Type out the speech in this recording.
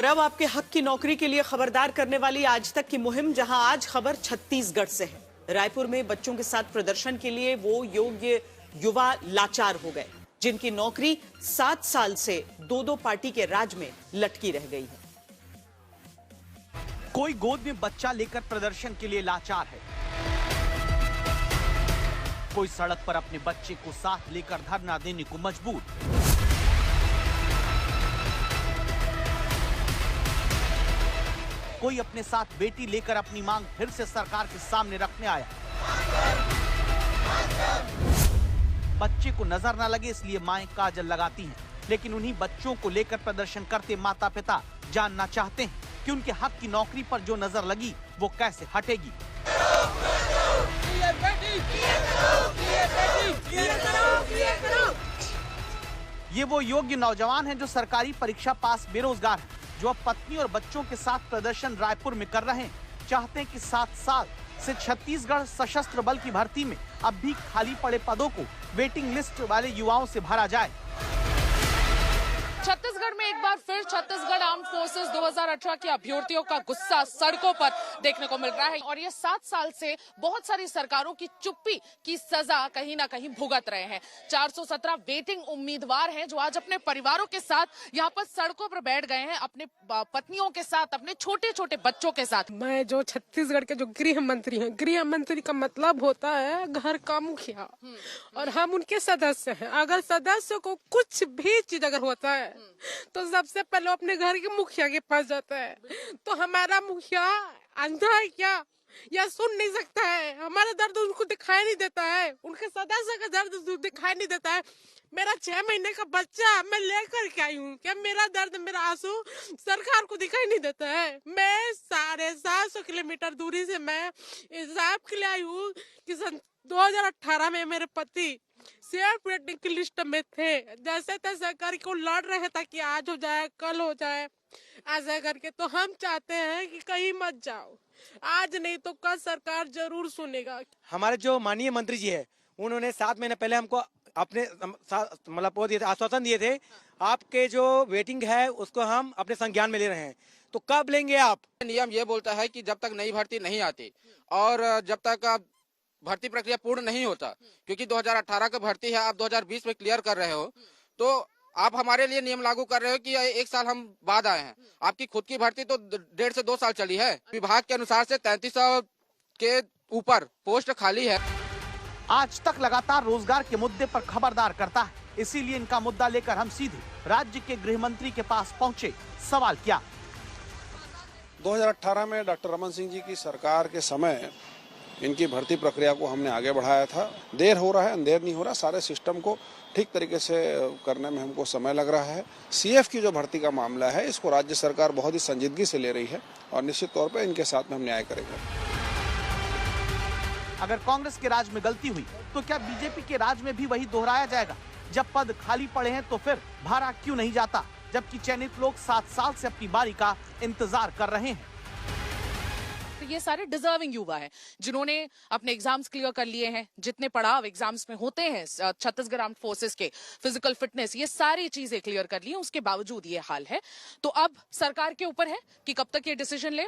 अब आपके हक की नौकरी के लिए खबरदार करने वाली आज तक की मुहिम, जहां आज खबर छत्तीसगढ़ से है। रायपुर में बच्चों के साथ प्रदर्शन के लिए वो योग्य युवा लाचार हो गए जिनकी नौकरी 7 साल से दो पार्टी के राज में लटकी रह गई है। कोई गोद में बच्चा लेकर प्रदर्शन के लिए लाचार है, कोई सड़क पर अपने बच्चे को साथ लेकर धरना देने को मजबूर। कोई अपने साथ बेटी लेकर अपनी मांग फिर से सरकार के सामने रखने आया। बच्चे को नजर न लगे इसलिए माएं काजल लगाती हैं, लेकिन उन्हीं बच्चों को लेकर प्रदर्शन करते माता पिता जानना चाहते हैं कि उनके हक की नौकरी पर जो नजर लगी वो कैसे हटेगी। ये वो योग्य नौजवान हैं जो सरकारी परीक्षा पास बेरोजगार हैं, जो अब पत्नी और बच्चों के साथ प्रदर्शन रायपुर में कर रहे हैं। चाहते हैं कि 7 साल से छत्तीसगढ़ सशस्त्र बल की भर्ती में अब भी खाली पड़े पदों को वेटिंग लिस्ट वाले युवाओं से भरा जाए। छत्तीसगढ़ में एक बार फिर छत्तीसगढ़ आर्म्ड फोर्सेस 2018 के अभ्यर्थियों का गुस्सा सड़कों पर देखने को मिल रहा है और ये 7 साल से बहुत सारी सरकारों की चुप्पी की सजा कहीं ना कहीं भुगत रहे हैं। 417 वेटिंग उम्मीदवार हैं जो आज अपने परिवारों के साथ यहाँ पर सड़कों पर बैठ गए हैं, अपने पत्नियों के साथ, अपने छोटे छोटे बच्चों के साथ। मैं जो छत्तीसगढ़ के जो गृह मंत्री हैं, गृह मंत्री का मतलब होता है घर का मुखिया और हम उनके सदस्य हैं। अगर सदस्य को कुछ भी चीज अगर होता है तो सबसे पहले अपने घर के मुखिया के पास जाता है। तो हमारा मुखिया अंधा है क्या या सुन नहीं सकता है? हमारा दर्द उनको दिखाई नहीं देता है, उनके सदस्य का दर्द दिखाई नहीं देता है। मेरा 6 महीने का बच्चा मैं लेकर के आई हूँ, क्या मेरा दर्द, मेरा आंसू सरकार को दिखाई नहीं देता है? मैं 750 किलोमीटर दूरी से मैं इंसाफ के लिए आई हूँ कि 2018 में मेरे पति सेफ वेटिंग की लिस्ट में थे। जैसे तैसे करके लड़ रहे थे कि आज हो जाए कल हो जाए ऐसा करके। तो हम चाहते हैं कि कहीं मत जाओ, आज नहीं तो कल सरकार जरूर सुनेगा। हमारे जो माननीय मंत्री जी है उन्होंने 7 महीने पहले हमको अपने मतलब वो दिए थे, आश्वासन दिए थे आपके जो वेटिंग है उसको हम अपने संज्ञान में ले रहे हैं। तो कब लेंगे आप? नियम ये बोलता है कि जब तक नई भर्ती नहीं आती और जब तक भर्ती प्रक्रिया पूर्ण नहीं होता, क्योंकि 2018 का भर्ती है, आप 2020 में क्लियर कर रहे हो, तो आप हमारे लिए नियम लागू कर रहे हो कि 1 साल हम बाद आए हैं। आपकी खुद की भर्ती तो 1.5 से 2 साल चली है। विभाग के अनुसार से 3300 के ऊपर पोस्ट खाली है। आज तक लगातार रोजगार के मुद्दे पर खबरदार करता है, इसीलिए इनका मुद्दा लेकर हम सीधे राज्य के गृह मंत्री के पास पहुंचे, सवाल किया। 2018 में डॉक्टर रमन सिंह जी की सरकार के समय इनकी भर्ती प्रक्रिया को हमने आगे बढ़ाया था। देर हो रहा है, अंधेर नहीं हो रहा, सारे सिस्टम को ठीक तरीके से करने में हमको समय लग रहा है। सीएफ की जो भर्ती का मामला है इसको राज्य सरकार बहुत ही संजीदगी से ले रही है और निश्चित तौर पर इनके साथ में हम न्याय करेंगे। अगर कांग्रेस के राज में गलती हुई तो क्या बीजेपी के राज में भी वही दोहराया जाएगा? जब पद खाली पड़े हैं तो फिर भरा क्यों नहीं जाता, जबकि चयनित लोग 7 साल से अपनी बारी का इंतजार कर रहे हैं? ये सारे डिजर्विंग युवा हैं जिन्होंने अपने एग्जाम्स क्लियर कर लिए हैं, जितने पड़ाव एग्जाम्स में होते हैं छत्तीसगढ़ आर्म्ड फोर्सेस के, फिजिकल फिटनेस, ये सारी चीजें क्लियर कर ली हैं, उसके बावजूद ये हाल है। तो अब सरकार के ऊपर है कि कब तक ये डिसीजन ले।